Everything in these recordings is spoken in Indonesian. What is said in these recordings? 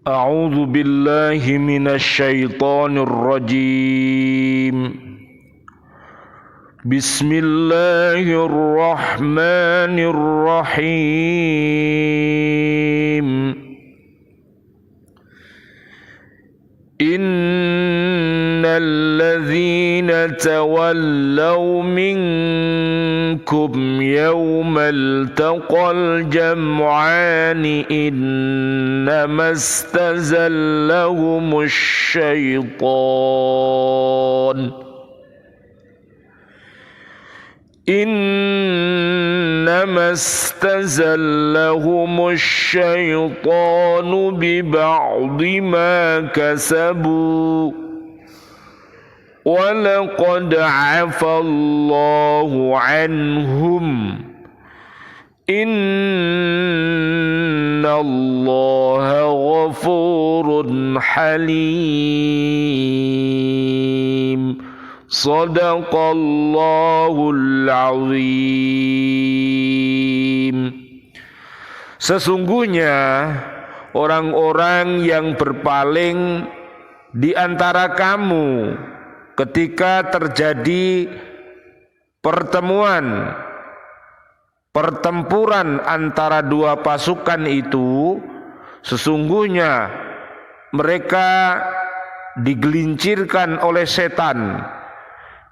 أعوذ بالله من الشيطان الرجيم. بسم الله الرحمن الرحيم. إن الذين تولوا منكم يوم التقى الجمعان إنما استزلهم الشيطان ببعض ما كسبوا ولقد عفا الله عنهم إن الله غفور حليم. Sadaqallahul azim. Sesungguhnya orang-orang yang berpaling di antara kamu ketika terjadi pertempuran antara dua pasukan itu, sesungguhnya mereka digelincirkan oleh setan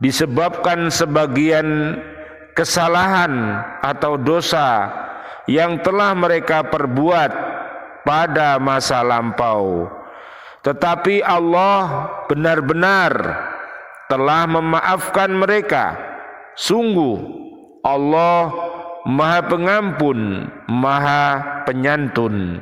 disebabkan sebagian kesalahan atau dosa yang telah mereka perbuat pada masa lampau. Tetapi Allah benar-benar telah memaafkan mereka. Sungguh Allah Maha Pengampun, Maha Penyantun.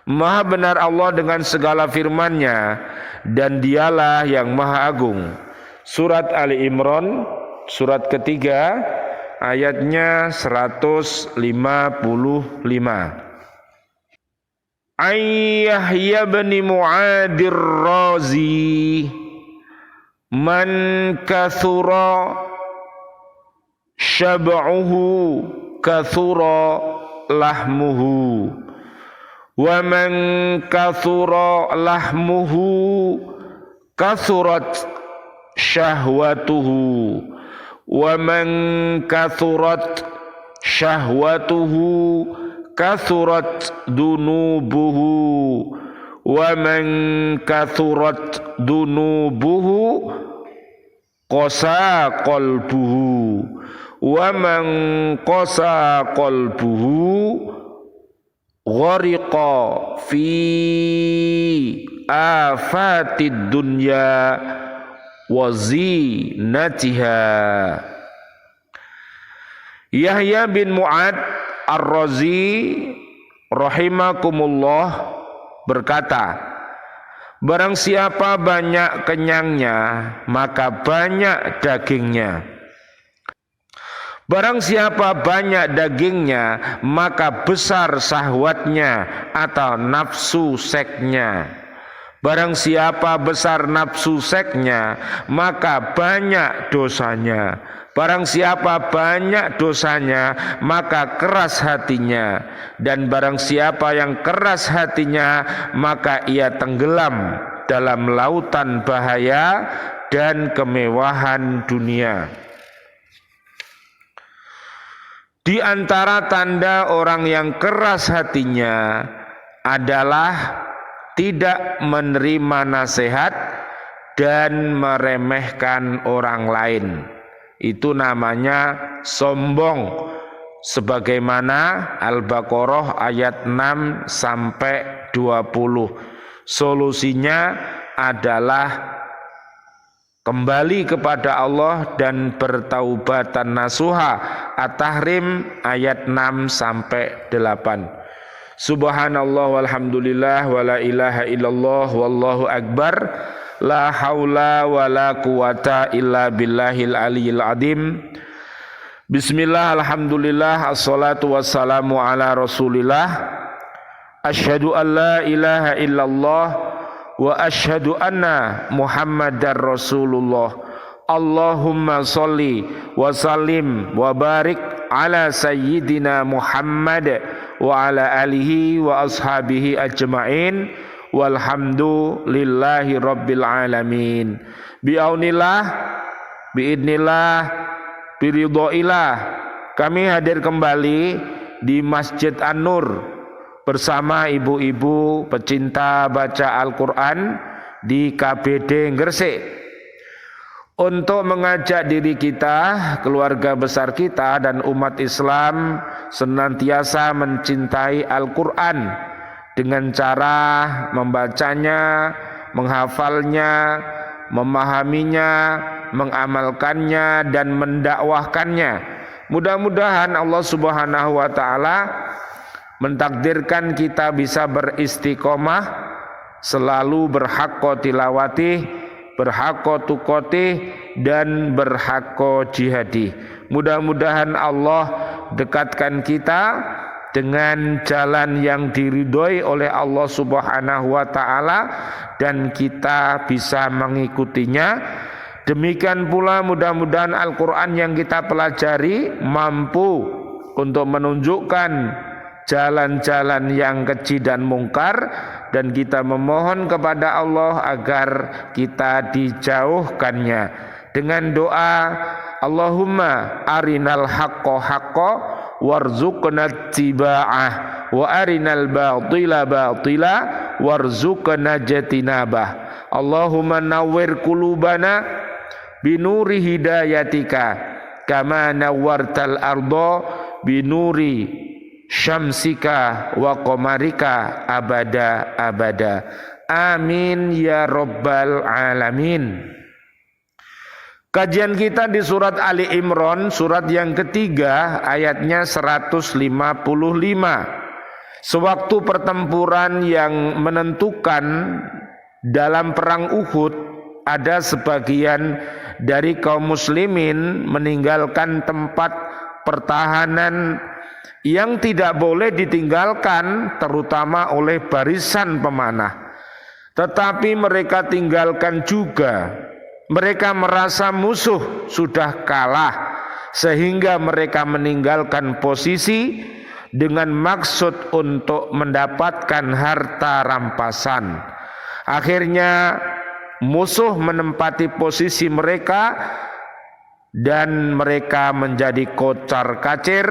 Maha benar Allah dengan segala firman-Nya, dan Dialah yang Maha Agung. Surat Ali Imran, surat ketiga, ayatnya 155. Yahya bin Mu'adir Razi, man kathura syab'uhu kathura lahmuhu, wa man kathura lahmuhu kathurat syahwatuhu, wa man kathurat syahwatuhu kathurat dunubuhu, wa man kathurat dunubuhu qasa qalbuhu, wa man qasa qalbuhu ghariqa fi afatid dunya wa zinatiha. Yahya bin Mu'ad Ar-Razi rahimakumullah berkata, barang siapa banyak kenyangnya maka banyak dagingnya. Barang siapa banyak dagingnya maka besar syahwatnya atau nafsu seksnya. Barang siapa besar nafsu seksnya maka banyak dosanya. Barang siapa banyak dosanya maka keras hatinya. Dan barang siapa yang keras hatinya maka ia tenggelam dalam lautan bahaya dan kemewahan dunia. Di antara tanda orang yang keras hatinya adalah tidak menerima nasihat dan meremehkan orang lain. Itu namanya sombong, sebagaimana Al-Baqarah ayat 6 sampai 20. Solusinya adalah kembali kepada Allah dan bertaubatan nasuha. At-Tahrim ayat 6 sampai 8. Subhanallah walhamdulillah wala ilaha illallah wallahu akbar, la haula wala quwata illa billahil aliyil azim. Bismillah, alhamdulillah, assalatu wassalamu ala rasulillah. Asyhadu an la ilaha illallah wa asyhadu anna muhammadar rasulullah. Allahumma salli wa sallim wa barik ala sayyidina Muhammad wa ala alihi wa ashabihi ajma'in walhamdulillahi rabbil alamin. Biaunillah, biidnillah, biridhoillah, kami hadir kembali di Masjid An-Nur bersama ibu-ibu pecinta baca Al-Quran di KBD Gresik untuk mengajak diri kita, keluarga besar kita dan umat Islam senantiasa mencintai Al-Quran dengan cara membacanya, menghafalnya, memahaminya, mengamalkannya dan mendakwahkannya. Mudah-mudahan Allah Subhanahu wa taala mentakdirkan kita bisa beristiqomah, selalu berhaqqa tilawati, berhaqqa tuqati dan berhaqqa jihadi. Mudah-mudahan Allah dekatkan kita dengan jalan yang diridhoi oleh Allah Subhanahu wa taala dan kita bisa mengikutinya. Demikian pula mudah-mudahan Al-Quran yang kita pelajari mampu untuk menunjukkan jalan-jalan yang keji dan mungkar, dan kita memohon kepada Allah agar kita dijauhkannya dengan doa Allahumma arinal haqqo haqqo warzuqna tiba'ah wa arinal batila batila warzuqna jatinabah. Allahumma nawwir qulubana binuri hidayatika kama nawwartal ardo binuri syamsika wa qamarika abada abada. Amin ya rabbal alamin. Kajian kita di surat Ali Imran, surat yang ketiga, ayatnya 155. Sewaktu pertempuran yang menentukan dalam perang Uhud, ada sebagian dari kaum muslimin meninggalkan tempat pertahanan yang tidak boleh ditinggalkan, terutama oleh barisan pemanah. Tetapi mereka tinggalkan juga. Mereka merasa musuh sudah kalah, sehingga mereka meninggalkan posisi dengan maksud untuk mendapatkan harta rampasan. Akhirnya musuh menempati posisi mereka dan mereka menjadi kocar-kacir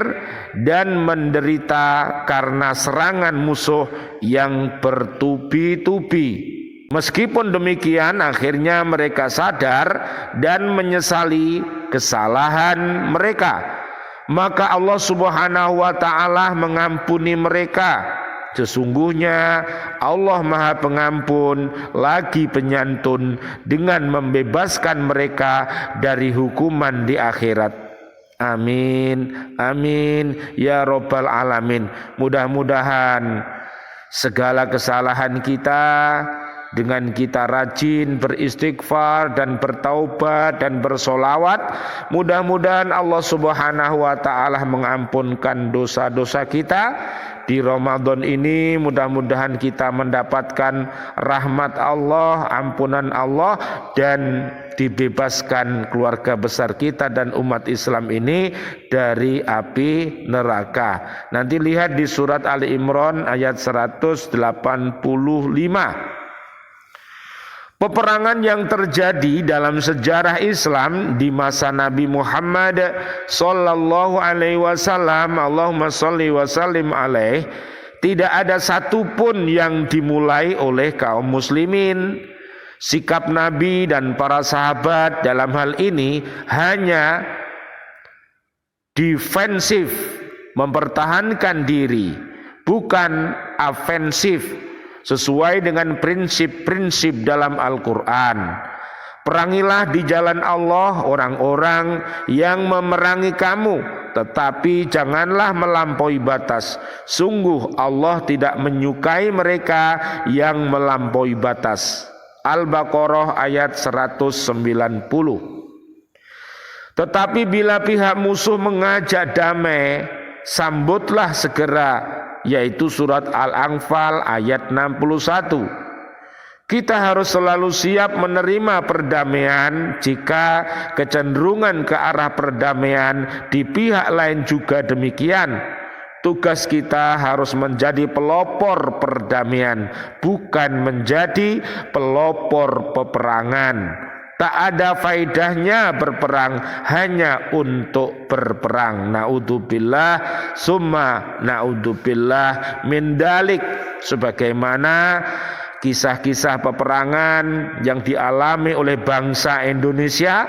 dan menderita karena serangan musuh yang bertubi-tubi. Meskipun demikian, akhirnya mereka sadar dan menyesali kesalahan mereka. Maka Allah Subhanahu wa taala mengampuni mereka. Sesungguhnya Allah Maha Pengampun lagi penyantun dengan membebaskan mereka dari hukuman di akhirat. Amin, amin ya rabbal alamin. Mudah-mudahan segala kesalahan kita, dengan kita rajin beristighfar dan bertaubat dan bersolawat, mudah-mudahan Allah Subhanahu wa taala mengampunkan dosa-dosa kita di Ramadan ini. Mudah-mudahan kita mendapatkan rahmat Allah, ampunan Allah, dan dibebaskan keluarga besar kita dan umat Islam ini dari api neraka. Nanti lihat di surat Ali Imran ayat 185. Peperangan yang terjadi dalam sejarah Islam di masa Nabi Muhammad sallallahu alaihi wasallam, Allahumma sholli wa sallim alaih, tidak ada satupun yang dimulai oleh kaum muslimin. Sikap Nabi dan para sahabat dalam hal ini hanya defensif, mempertahankan diri, bukan ofensif, sesuai dengan prinsip-prinsip dalam Al-Quran. Perangilah di jalan Allah orang-orang yang memerangi kamu, tetapi janganlah melampaui batas. Sungguh Allah tidak menyukai mereka yang melampaui batas. Al-Baqarah ayat 190. Tetapi bila pihak musuh mengajak damai, sambutlah segera, yaitu surat Al-Anfal ayat 61. Kita harus selalu siap menerima perdamaian jika kecenderungan ke arah perdamaian di pihak lain juga demikian. Tugas kita harus menjadi pelopor perdamaian, bukan menjadi pelopor peperangan. Tak ada faedahnya berperang hanya untuk berperang. Naudzubillah summa naudzubillah min dalik. Sebagaimana kisah-kisah peperangan yang dialami oleh bangsa Indonesia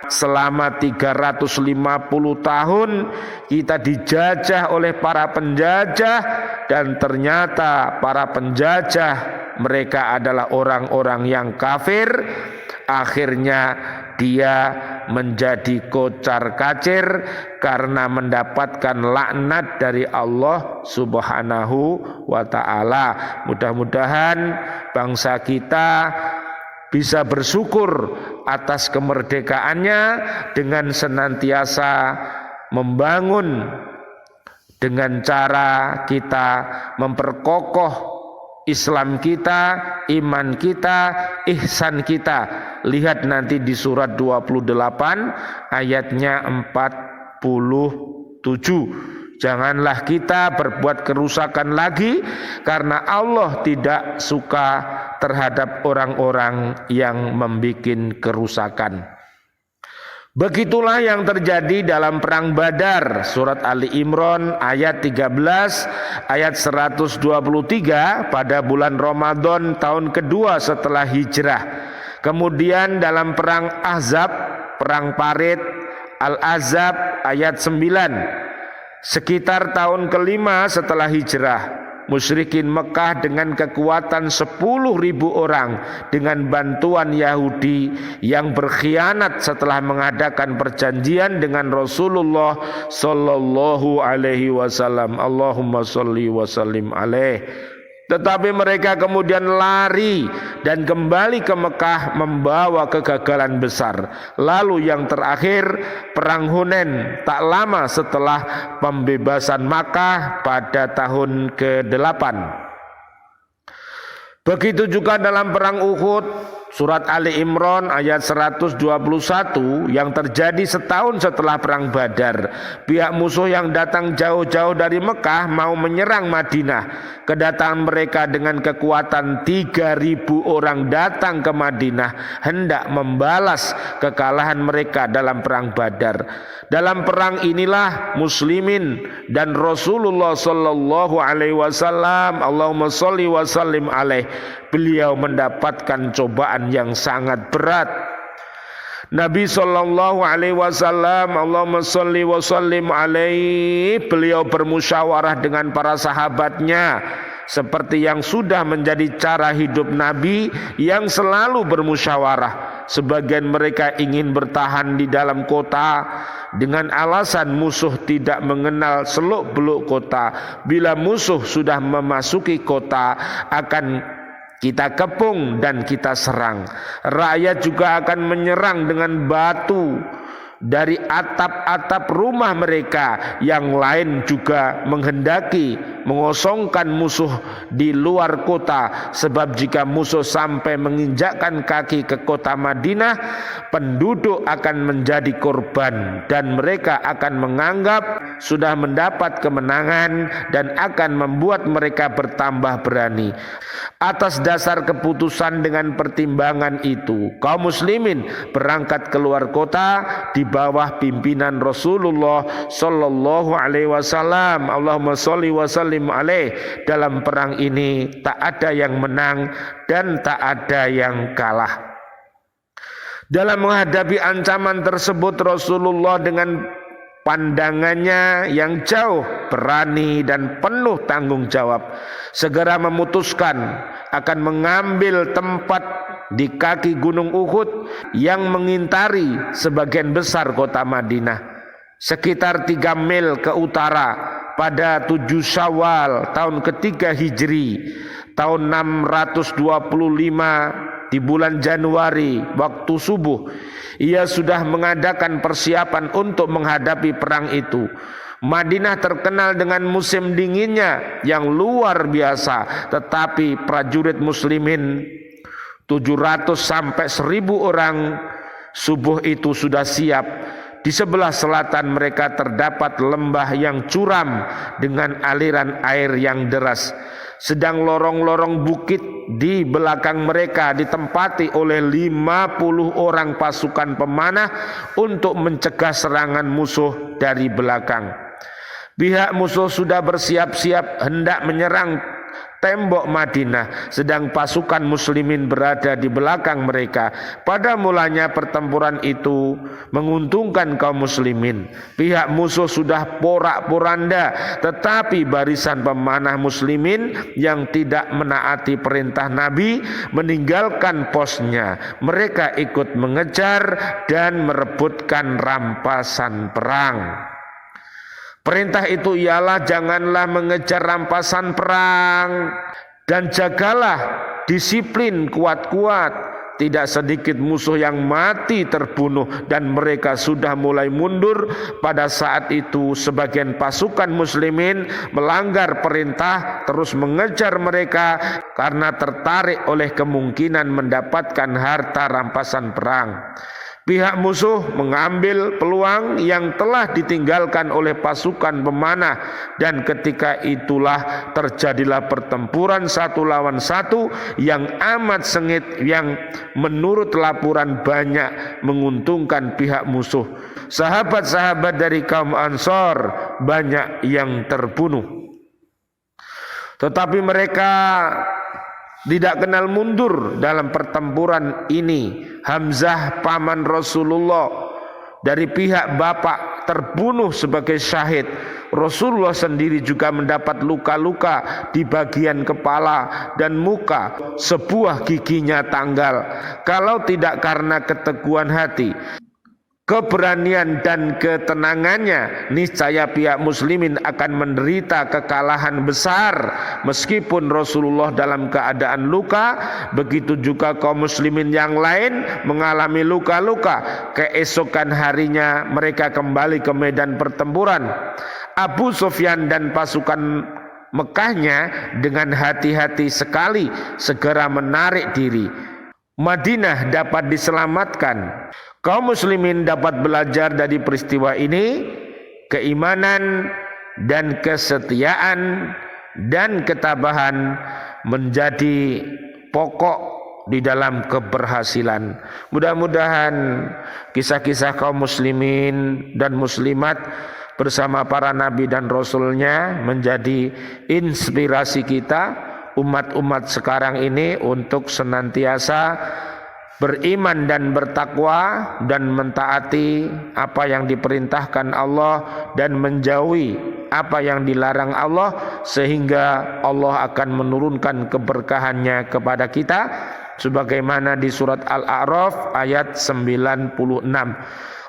selama 350 tahun, kita dijajah oleh para penjajah, dan ternyata para penjajah mereka adalah orang-orang yang kafir. Akhirnya dia menjadi kocar-kacir karena mendapatkan laknat dari Allah Subhanahu wa ta'ala. Mudah-mudahan bangsa kita bisa bersyukur atas kemerdekaannya dengan senantiasa membangun dengan cara kita memperkokoh Islam kita, iman kita, ihsan kita. Lihat nanti di surat 28 ayatnya 47. Janganlah kita berbuat kerusakan lagi, karena Allah tidak suka terhadap orang-orang yang membuat kerusakan. Begitulah yang terjadi dalam perang Badar. Surat Ali Imran ayat 13, ayat 123 pada bulan Ramadan tahun kedua setelah hijrah. Kemudian dalam perang Ahzab, perang Parit, Al-Ahzab ayat 9. Sekitar tahun kelima setelah hijrah, musyrikin Mekah dengan kekuatan 10.000 orang dengan bantuan Yahudi yang berkhianat setelah mengadakan perjanjian dengan Rasulullah sallallahu alaihi wasallam. Allahumma sholli wa sallim alaih. Tetapi mereka kemudian lari dan kembali ke Mekah membawa kegagalan besar. Lalu yang terakhir perang Hunain tak lama setelah pembebasan Makkah pada tahun ke-8. Begitu juga dalam perang Uhud, surat Ali Imran ayat 121 yang terjadi setahun setelah perang Badar. Pihak musuh yang datang jauh-jauh dari Mekah mau menyerang Madinah. Kedatangan mereka dengan kekuatan 3.000 orang datang ke Madinah hendak membalas kekalahan mereka dalam perang Badar. Dalam perang inilah muslimin dan Rasulullah sallallahu alaihi wasallam, Allahumma sholli wa sallim alaih, beliau mendapatkan cobaan yang sangat berat. Nabi sallallahu alaihi wasallam, Allahumma sholli wa sallim alaihi, beliau bermusyawarah dengan para sahabatnya seperti yang sudah menjadi cara hidup Nabi yang selalu bermusyawarah. Sebagian mereka ingin bertahan di dalam kota dengan alasan musuh tidak mengenal seluk-beluk kota. Bila musuh sudah memasuki kota, akan kita kepung dan kita serang. Rakyat juga akan menyerang dengan batu dari atap-atap rumah mereka. Yang lain juga menghendaki mengosongkan musuh di luar kota, sebab jika musuh sampai menginjakkan kaki ke kota Madinah, penduduk akan menjadi korban dan mereka akan menganggap sudah mendapat kemenangan dan akan membuat mereka bertambah berani. Atas dasar keputusan dengan pertimbangan itu, kaum muslimin berangkat keluar kota di bawah pimpinan Rasulullah sallallahu alaihi wasallam, Allahumma sholli wa sallim alaih. Dalam perang ini tak ada yang menang dan tak ada yang kalah. Dalam menghadapi ancaman tersebut, Rasulullah dengan pandangannya yang jauh, berani dan penuh tanggung jawab, segera memutuskan akan mengambil tempat di kaki gunung Uhud yang mengintari sebagian besar kota Madinah, sekitar 3 mil ke utara. Pada 7 Syawal tahun ketiga Hijri, tahun 625 di bulan Januari waktu subuh, ia sudah mengadakan persiapan untuk menghadapi perang itu. Madinah terkenal dengan musim dinginnya yang luar biasa, tetapi prajurit muslimin 700 sampai 1000 orang subuh itu sudah siap Di sebelah selatan mereka terdapat lembah yang curam dengan aliran air yang deras. Sedang lorong-lorong bukit di belakang mereka ditempati oleh 50 orang pasukan pemanah untuk mencegah serangan musuh dari belakang. Pihak musuh sudah bersiap-siap hendak menyerang tembok Madinah, sedang pasukan muslimin berada di belakang mereka. Pada mulanya pertempuran itu menguntungkan kaum muslimin. Pihak musuh sudah porak-poranda, tetapi barisan pemanah muslimin yang tidak menaati perintah Nabi meninggalkan posnya. Mereka ikut mengejar dan merebutkan rampasan perang. Perintah itu ialah janganlah mengejar rampasan perang dan jagalah disiplin kuat-kuat. Tidak sedikit musuh yang mati terbunuh dan mereka sudah mulai mundur. Pada saat itu sebagian pasukan muslimin melanggar perintah terus mengejar mereka karena tertarik oleh kemungkinan mendapatkan harta rampasan perang. Pihak musuh mengambil peluang yang telah ditinggalkan oleh pasukan pemanah dan ketika itulah terjadilah pertempuran 1 lawan 1 yang amat sengit yang menurut laporan banyak menguntungkan pihak musuh. Sahabat-sahabat dari kaum Ansor banyak yang terbunuh. Tetapi mereka tidak kenal mundur dalam pertempuran ini. Hamzah paman Rasulullah dari pihak bapak terbunuh sebagai syahid. Rasulullah sendiri juga mendapat luka-luka di bagian kepala dan muka, sebuah giginya tanggal. Kalau tidak karena keteguhan hati, keberanian dan ketenangannya, niscaya pihak muslimin akan menderita kekalahan besar. Meskipun Rasulullah dalam keadaan luka, begitu juga kaum muslimin yang lain mengalami luka-luka. Keesokan harinya mereka kembali ke medan pertempuran. Abu Sufyan dan pasukan Mekahnya dengan hati-hati sekali segera menarik diri. Madinah dapat diselamatkan. Kaum muslimin dapat belajar dari peristiwa ini, keimanan dan kesetiaan dan ketabahan menjadi pokok di dalam keberhasilan. Mudah-mudahan kisah-kisah kaum muslimin dan muslimat bersama para nabi dan rasulnya menjadi inspirasi kita umat-umat sekarang ini untuk senantiasa beriman dan bertakwa dan mentaati apa yang diperintahkan Allah dan menjauhi apa yang dilarang Allah, sehingga Allah akan menurunkan keberkahannya kepada kita sebagaimana di surat Al-A'raf ayat 96.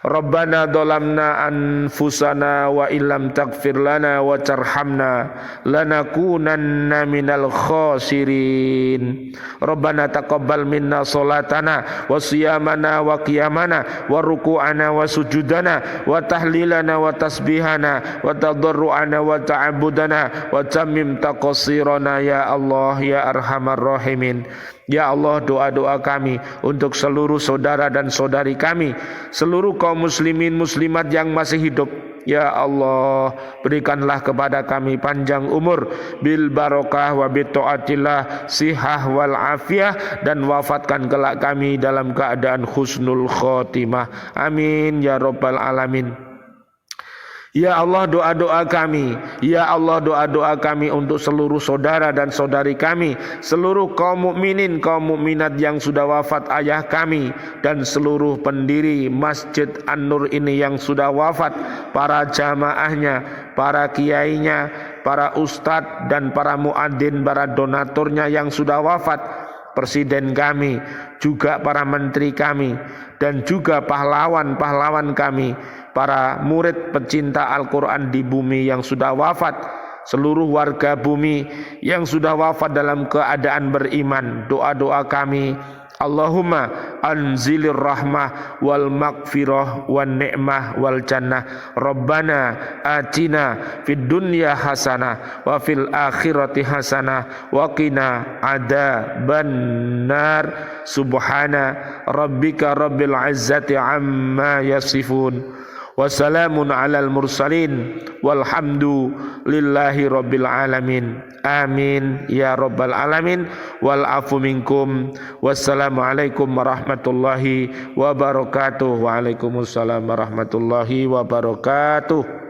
Rabbana dhalamna anfusana wa illam taghfir lana wa tarhamna lanakunanna minal khasirin. Rabbana taqabbal minna salatana wa siyamana wa qiyamana wa ruku'ana wa sujudana wa tahlilana wa tasbihana wa tadarru'ana wa ta'abudana wa tammim taqsirana ya Allah ya arhamar rahimin. Ya Allah, doa-doa kami untuk seluruh saudara dan saudari kami, seluruh kaum muslimin muslimat yang masih hidup. Ya Allah, berikanlah kepada kami panjang umur bil barokah wa bi taatillah, sihah wal afiyah, dan wafatkan kelak kami dalam keadaan husnul khotimah. Amin ya rabbal alamin. Ya Allah, doa-doa kami, ya Allah, doa-doa kami untuk seluruh saudara dan saudari kami, seluruh kaum mukminin, kaum mukminat yang sudah wafat ayah kami, dan seluruh pendiri Masjid An-Nur ini yang sudah wafat, para jamaahnya, para kiainya, para ustadz dan para muadzin, para donaturnya yang sudah wafat, presiden kami, juga para menteri kami, dan juga pahlawan-pahlawan kami, para murid pecinta Al-Quran di bumi yang sudah wafat, seluruh warga bumi yang sudah wafat dalam keadaan beriman. Doa-doa kami, Allahumma anzilir rahmah wal maghfirah wan ni'mah wal jannah. Rabbana atina fid dunya hasanah wa fil akhirati hasanah wa qina adzaban nar. Subhana rabbika rabbil izzati amma yasifun Wassalamun alal mursalin walhamdulillahi rabbil alamin. Amin ya rabbal alamin. Wal afu minkum. Wassalamualaikum warahmatullahi wabarakatuh. Waalaikumsalam warahmatullahi wabarakatuh.